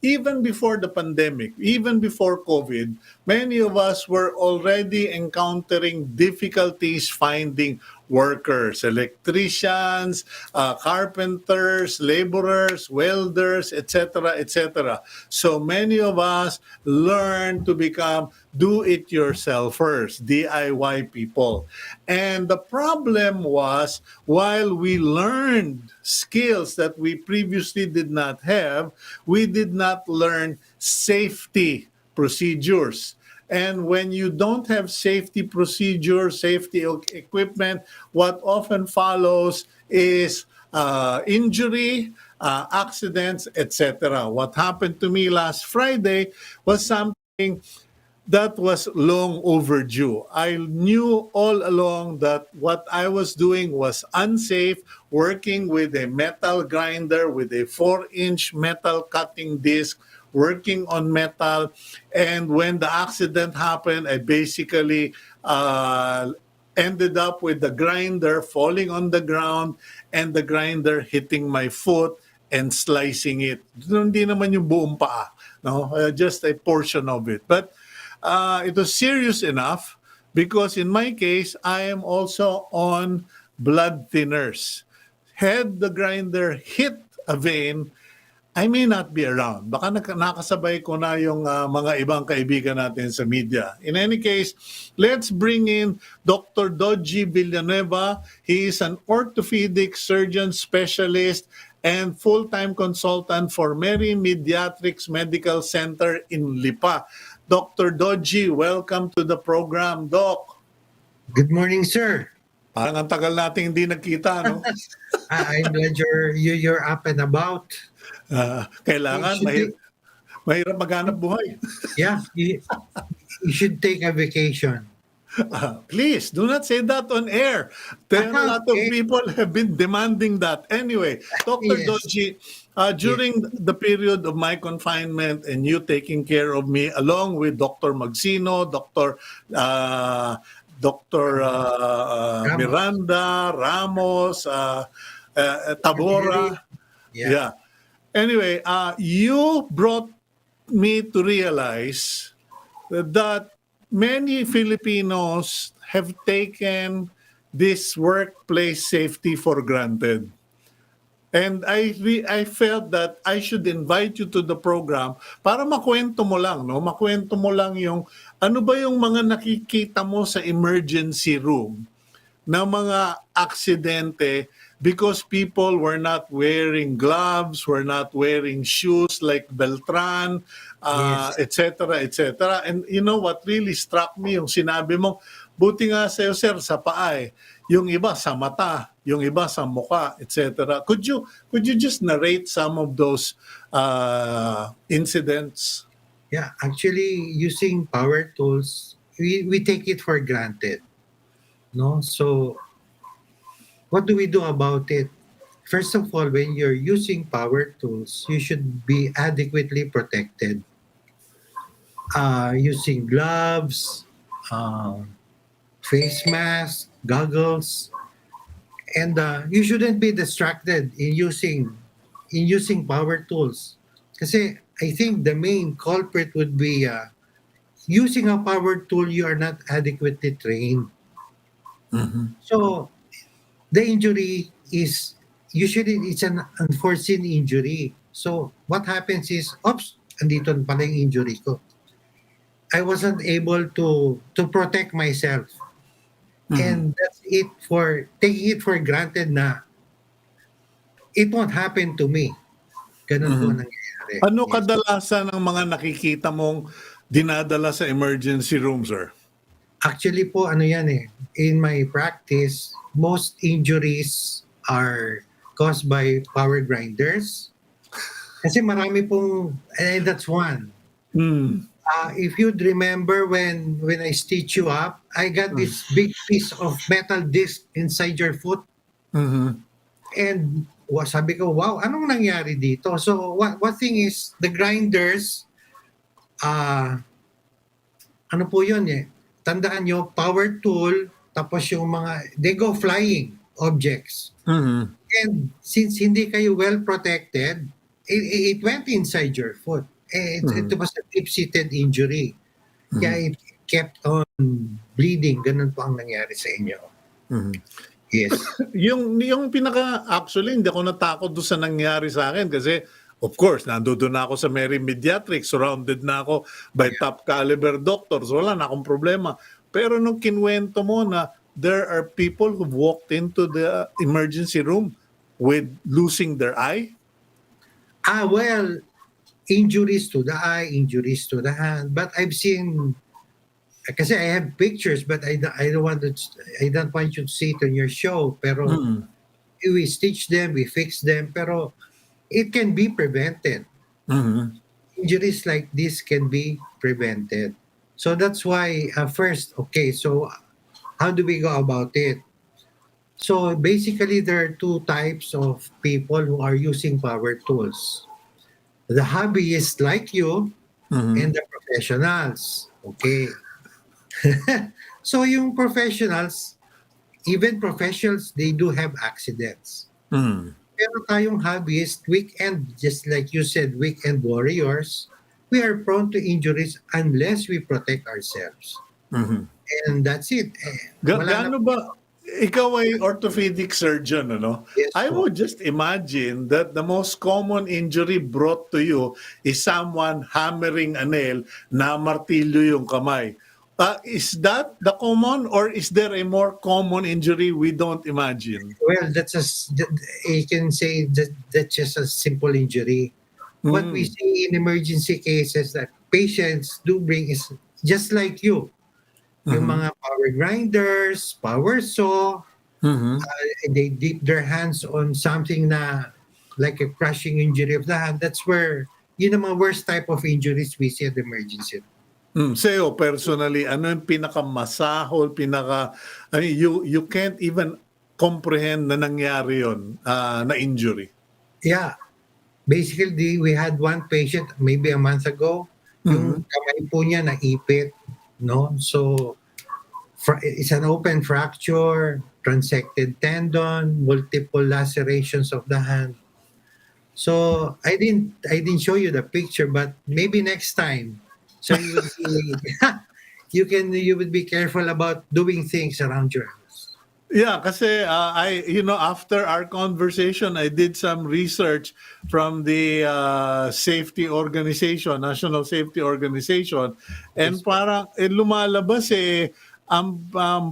Speaker 1: even before the pandemic, even before COVID, many of us were already encountering difficulties finding workers, electricians, carpenters, laborers, welders, etc., etc. So many of us learn to become do-it-yourselfers, DIY people. And the problem was, while we learned skills that we previously did not have, we did not learn safety procedures. And when you don't have safety procedures, safety equipment, what often follows is injury, accidents, etc. What happened to me last Friday was something that was long overdue. I knew all along that what I was doing was unsafe, working with a metal grinder with a 4-inch metal cutting disc, working on metal. And when the accident happened, I basically ended up with the grinder falling on the ground and the grinder hitting my foot and slicing it. Hindi naman yung buong paa, no? Just a portion of it. But it was serious enough because in my case, I am also on blood thinners. Had the grinder hit a vein, I may not be around. Baka nakasabay ko na yung mga ibang kaibigan natin sa media. In any case, let's bring in Dr. Dodjie Villanueva. He is an orthopedic surgeon specialist and full-time consultant for Mary Mediatrix Medical Center in Lipa. Dr. Dodjie, welcome to the program, Doc.
Speaker 5: Good morning, sir.
Speaker 1: Parang ang tagal natin hindi nagkita, no?
Speaker 5: I'm glad you're up and about.
Speaker 1: Kailangan, mahirap maghanap buhay.
Speaker 5: Yeah, you should take a vacation.
Speaker 1: Please, do not say that on air. Then a lot of people have been demanding that. Anyway, Dr.
Speaker 5: Yes.
Speaker 1: Dodjie, during the period of my confinement and you taking care of me, along with Dr. Magsino, Dr. Miranda, Ramos, Tabora. Yeah. Anyway, you brought me to realize that many Filipinos have taken this workplace safety for granted. And I felt that I should invite you to the program para makwento mo lang, no? Makwento mo lang yung ano ba yung mga nakikita mo sa emergency room na mga aksidente because people were not wearing gloves, were not wearing shoes like Beltran, etc., etc. And you know what really struck me, yung sinabi mo, buti nga sa'yo, sir, sa paa eh. Yung iba sa mata, yung iba sa muka, etc. Could you just narrate some of those incidents?
Speaker 5: Yeah, actually, using power tools, we take it for granted. No? So, what do we do about it? First of all, when you're using power tools, you should be adequately protected. Using gloves, face mask, goggles, and you shouldn't be distracted in using power tools. Kasi I think the main culprit would be using a power tool you are not adequately trained.
Speaker 1: Mm-hmm.
Speaker 5: So the injury is usually it's an unforeseen injury. So what happens is, oops, andito pala yung injury ko. I wasn't able to protect myself. Mm-hmm. And that's it for taking it for granted na it won't happen to me. Ganun po nangyayari.
Speaker 1: Ano kadalasan ng mga nakikita mong dinadala sa emergency room, sir?
Speaker 5: Actually po, ano yan eh. In my practice, most injuries are caused by power grinders. Kasi marami pong, that's one. If you'd remember when I stitch you up, I got this big piece of metal disc inside your foot.
Speaker 1: Mm-hmm.
Speaker 5: And sabi ko, wow, anong nangyari dito? So what thing is, the grinders, ano po yun eh, tandaan nyo, power tool, tapos yung mga, they go flying objects.
Speaker 1: Mm-hmm.
Speaker 5: And since hindi kayo well protected, it went inside your foot. It was a deep-seated injury. Kaya it kept on bleeding. Ganun po ang nangyari sa inyo. Yes.
Speaker 1: Yung actually hindi ako natakot doon sa nangyari sa akin kasi of course, nandoon na ako sa Mary Mediatrics, surrounded na ako by top caliber doctors, wala na akong problema. Pero nung kinwento mo na there are people who walked into the emergency room with losing their eye?
Speaker 5: Well, injuries to the eye, injuries to the hand, but I've seen, kasi I have pictures, but I don't want to, I don't want you to see it on your show. Pero
Speaker 1: Mm.
Speaker 5: we stitch them, we fix them, pero it can be prevented.
Speaker 1: Mhm.
Speaker 5: Injuries like this can be prevented. So that's why first, okay, so how do we go about it? So basically, there are two types of people who are using power tools. The hobbyists like you and
Speaker 1: Mhm.
Speaker 5: the professionals. Okay. So yung professionals, even professionals, they do have accidents.
Speaker 1: Mhm.
Speaker 5: Pero tayong hobbyists, weekend, just like you said, weekend warriors, we are prone to injuries unless we protect ourselves.
Speaker 1: Mhm.
Speaker 5: And that's it. Wala na.
Speaker 1: Gaano ba ikaw ay orthopedic surgeon, ano?
Speaker 5: Yes
Speaker 1: I
Speaker 5: po.
Speaker 1: would just imagine that the most common injury brought to you is someone hammering a nail na martilyo yung kamay. Is that the common or is there a more common injury we don't imagine?
Speaker 5: Well, you can say that that's just a simple injury. What we
Speaker 1: Mm.
Speaker 5: see in emergency cases that patients do bring is just like you, yung
Speaker 1: Mhm.
Speaker 5: mga power grinders, power saw,
Speaker 1: Mhm.
Speaker 5: they dip their hands on something na like a crushing injury of the hand. That's where, yun ang mga worst type of injuries we see at the emergency.
Speaker 1: Sa'yo personally, ano yung pinakamasahol, I mean, you can't even comprehend na nangyari yun, na injury?
Speaker 5: Yeah. Basically, we had one patient maybe a month ago, yung
Speaker 1: Mhm.
Speaker 5: kamay po niya naipit, no? So, it's an open fracture, transected tendon, multiple lacerations of the hand. So I didn't show you the picture, but maybe next time, so you would be you would be careful about doing things around your house.
Speaker 1: Yeah, kasi after our conversation, I did some research from the safety organization, National Safety Organization, and
Speaker 5: Yes po.
Speaker 1: parang lumalabas ang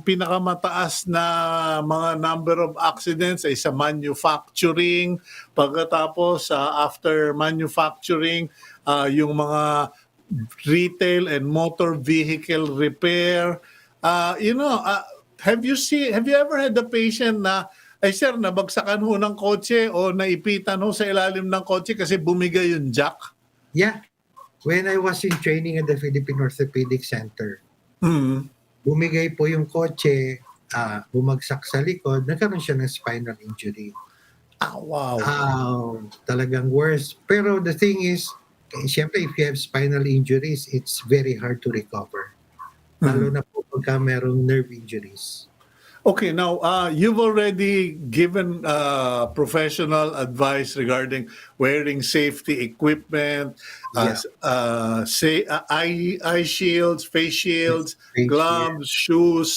Speaker 1: pinakamataas na mga number of accidents ay sa manufacturing, pagkatapos after manufacturing, yung mga retail and motor vehicle repair. Have you ever had a patient na, ay sir, nabagsakan ho ng kotse o naipitan ho sa ilalim ng kotse kasi bumigay yung jack?
Speaker 5: Yeah, when I was in training at the Philippine Orthopaedic Center,
Speaker 1: Mm.
Speaker 5: bumigay po yung kotse, bumagsak sa likod, nagkaroon siya ng spinal injury.
Speaker 1: Wow.
Speaker 5: Talagang worse. Pero the thing is, siyempre if you have spinal injuries, it's very hard to recover. Lalo na po pagka merong nerve injuries.
Speaker 1: Okay, now you've already given professional advice regarding wearing safety equipment,
Speaker 5: Yeah.
Speaker 1: eye shields, face shields,
Speaker 5: Face shield.
Speaker 1: gloves, shoes,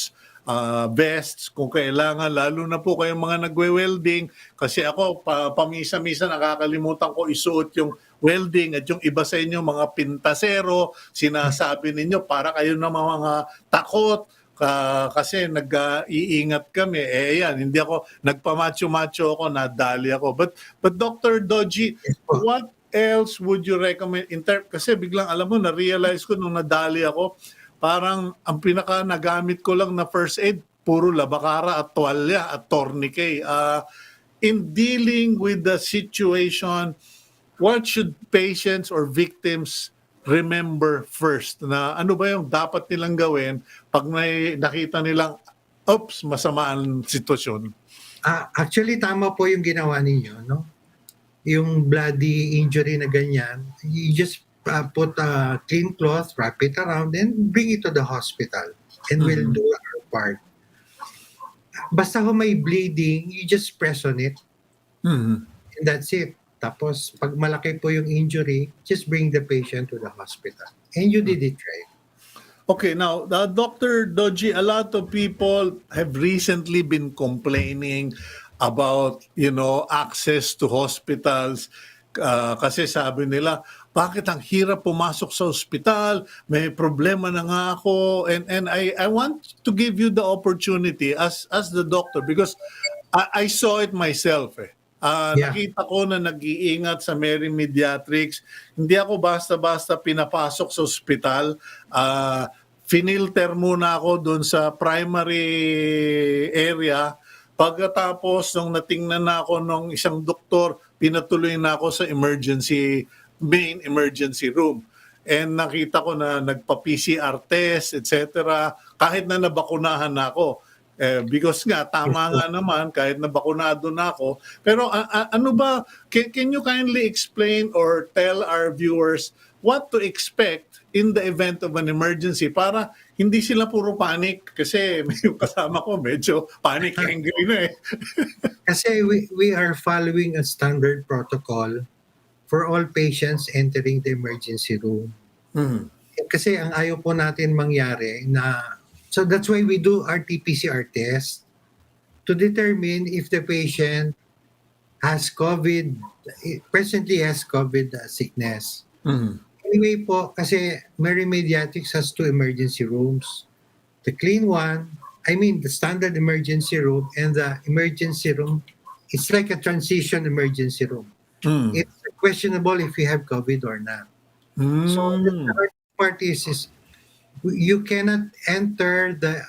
Speaker 1: vests kung kailangan, lalo na po kayong mga nagwe-welding. Kasi ako, pamisa-misa nakakalimutan ko isuot yung welding at yung iba sa inyo mga pintasero, sinasabi ninyo para kayo na mga takot. Kasi nag-iingat kami. Yan, hindi ako, nagpamacho-macho ako, nadali ako. But Dr. Dodjie,
Speaker 5: Yes po.
Speaker 1: what else would you recommend? Kasi biglang, alam mo, na-realize ko nung nadali ako, parang ang pinaka nagamit ko lang na first aid, puro labakara at tuwalya at tourniquet. In dealing with the situation, what should patients or victims remember first? Na ano ba yung dapat nilang gawin pag may nakita nilang, oops, masama ang sitwasyon?
Speaker 5: Actually, tama po yung ginawa ninyo, no? Yung bloody injury na ganyan, you just put a clean cloth, wrap it around, and bring it to the hospital. And we'll
Speaker 1: Mhm.
Speaker 5: do our part. Basta kung may bleeding, you just press on it.
Speaker 1: Mhm.
Speaker 5: And that's it. Tapos, pag malaki po yung injury, just bring the patient to the hospital. And you did it right.
Speaker 1: Okay, now, Dr. Dodjie, a lot of people have recently been complaining about, access to hospitals. Kasi sabi nila, bakit ang hirap pumasok sa ospital? May problema na nga ako. And I want to give you the opportunity as the doctor because I saw it myself eh.
Speaker 5: Yeah.
Speaker 1: Nakita ko na nag-iingat sa Mary Mediatrics. Hindi ako basta-basta pinapasok sa ospital. Finilter muna ako doon sa primary area. Pagkatapos, nung natingnan na ako ng isang doktor, pinatuloy na ako sa main emergency room. And nakita ko na nagpa-PCR test, etc. Kahit na nabakunahan na ako. Because nga, tama nga naman, kahit nabakunado na ako. Pero ano ba, can you kindly explain or tell our viewers what to expect in the event of an emergency para hindi sila puro panic? Kasi yung kasama ko medyo panic angry na eh.
Speaker 5: Kasi we are following a standard protocol for all patients entering the emergency room. Kasi ang ayaw po natin mangyari na, so that's why we do RT-PCR test to determine if the patient has COVID, presently has COVID sickness. Anyway po, kasi Mary Mediatrics has 2 emergency rooms. The clean one, the standard emergency room, and the emergency room, it's like a transition emergency room. It's questionable if you have COVID or not. So the hard part is you cannot enter the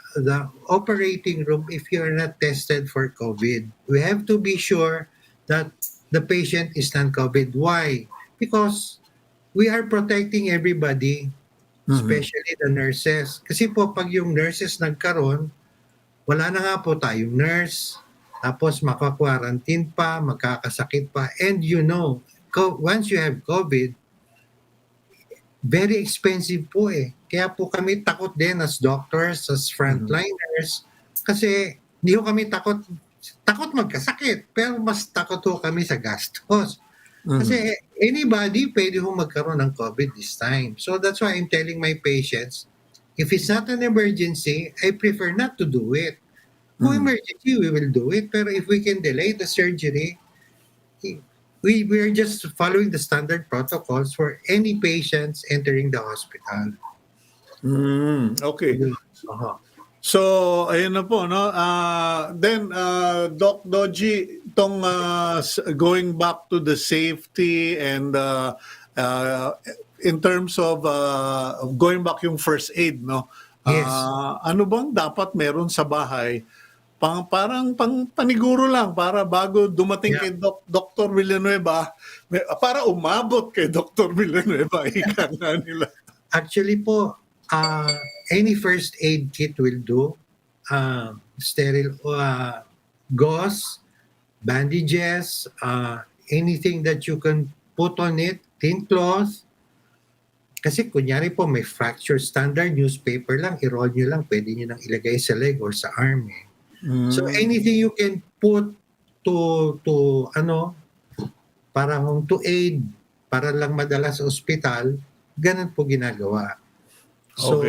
Speaker 5: operating room if you are not tested for COVID. We have to be sure that the patient is non-COVID. Why? Because we are protecting everybody, especially the nurses. Kasi po pag yung nurses nagkaroon, wala na nga po tayong nurse, tapos maka-quarantine pa, magkakasakit pa. And once you have COVID, very expensive po eh. Kaya po kami takot din as doctors, as frontliners, kasi hindi ko kami takot magkasakit, pero mas takot po kami sa gastos. Kasi anybody pwede ho magkaroon ng COVID this time. So that's why I'm telling my patients, if it's not an emergency, I prefer not to do it. Kung emergency, we will do it. Pero if we can delay the surgery, we're just following the standard protocols for any patients entering the hospital.
Speaker 1: Okay. So, ayun na po, no? Then, Doc Dodjie, itong going back to the safety and in terms of going back yung first aid, no?
Speaker 5: Yes.
Speaker 1: Ano bang dapat meron sa bahay? Parang paniguro lang para bago dumating kay Dr. Villanueva, para umabot kay Dr. Villanueva, ika nga nila.
Speaker 5: Actually po, any first aid kit will do. Sterile gauze, bandages, anything that you can put on it, thin cloth. Kasi kunyari po may fracture, standard newspaper lang, i-roll nyo lang, pwede nyo nang ilagay sa leg or sa arm. So anything you can put to to aid, para lang madala sa ospital, ganun po ginagawa. So,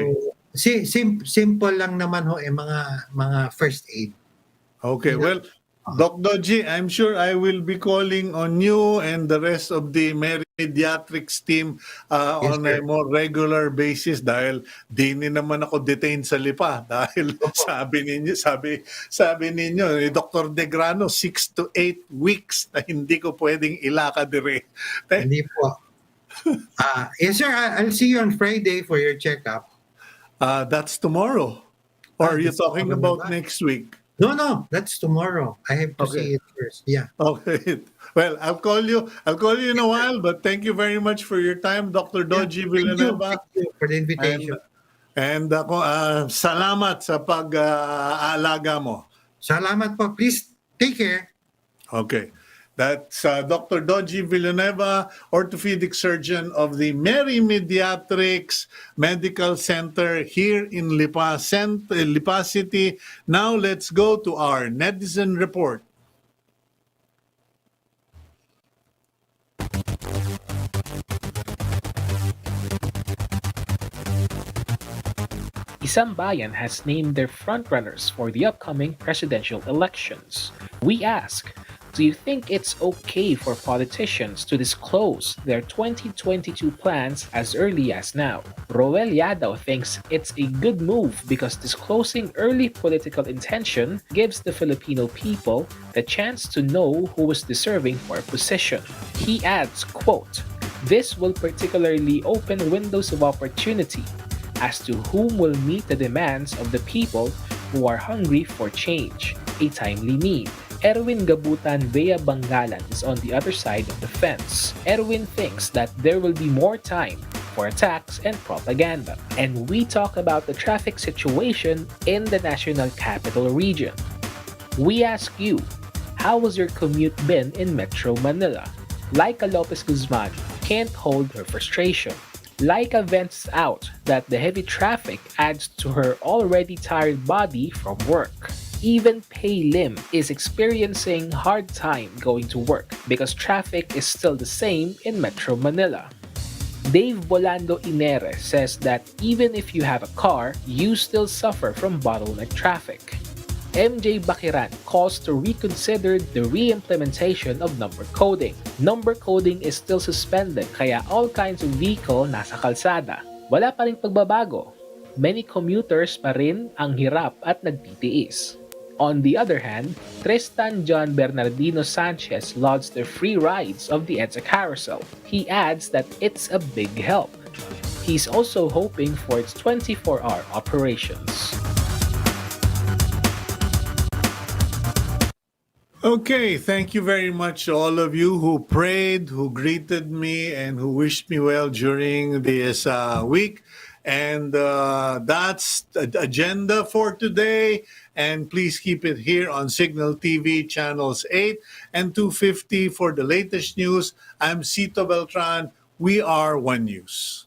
Speaker 5: simple lang naman ho mga first aid.
Speaker 1: Okay, well, Doc Dodjie, I'm sure I will be calling on you and the rest of the Mary Mediatrics team on a more regular basis dahil di naman ako detained sa Lipa dahil sabi ninyo ni Dr. Degrano 6 to 8 weeks na hindi ko pwedeng ilakad dire.
Speaker 5: Hindi po. Yes sir, I'll see you on Friday for your checkup.
Speaker 1: That's tomorrow. Or are you talking about
Speaker 5: ba?
Speaker 1: next week?
Speaker 5: No, that's tomorrow. I have to see it first. Yeah.
Speaker 1: Okay. Well, I'll call you in a while, but thank you very much for your time, Dr. Dodjie Villanueva.
Speaker 5: Thank you for the invitation.
Speaker 1: And salamat sa pag-aalaga mo.
Speaker 5: Salamat po. Please take care.
Speaker 1: Okay. That's Dr. Dodjie Villanueva, orthopedic surgeon of the Mary Mediatrics Medical Center here in Lipa City. Now let's go to our netizen report.
Speaker 6: Isang Bayan has named their frontrunners for the upcoming presidential elections. We ask, do you think it's okay for politicians to disclose their 2022 plans as early as now? Roel Yadaw thinks it's a good move because disclosing early political intention gives the Filipino people the chance to know who is deserving for a position. He adds, quote, "This will particularly open windows of opportunity as to whom will meet the demands of the people who are hungry for change, a timely need." Erwin Gabutan Bea Bangalan is on the other side of the fence. Erwin thinks that there will be more time for attacks and propaganda. And we talk about the traffic situation in the National Capital Region. We ask you, how has your commute been in Metro Manila? Laika Lopez Guzman can't hold her frustration. Laika vents out that the heavy traffic adds to her already tired body from work. Even Pei Lim is experiencing hard time going to work because traffic is still the same in Metro Manila. Dave Bolando Inere says that even if you have a car, you still suffer from bottleneck traffic. MJ Bakiran calls to reconsider the re-implementation of number coding. Number coding is still suspended kaya all kinds of vehicle nasa kalsada. Wala pa ring pagbabago. Many commuters pa rin ang hirap at nagtitiis. On the other hand, Tristan John Bernardino Sanchez lauds the free rides of the EDSA Carousel. He adds that it's a big help. He's also hoping for its 24-hour operations.
Speaker 1: Okay, thank you very much, all of you who prayed, who greeted me, and who wished me well during this week. And that's the agenda for today. And please keep it here on Cignal TV channels 8 and 250 for the latest news. I'm Cito Beltran. We are One News.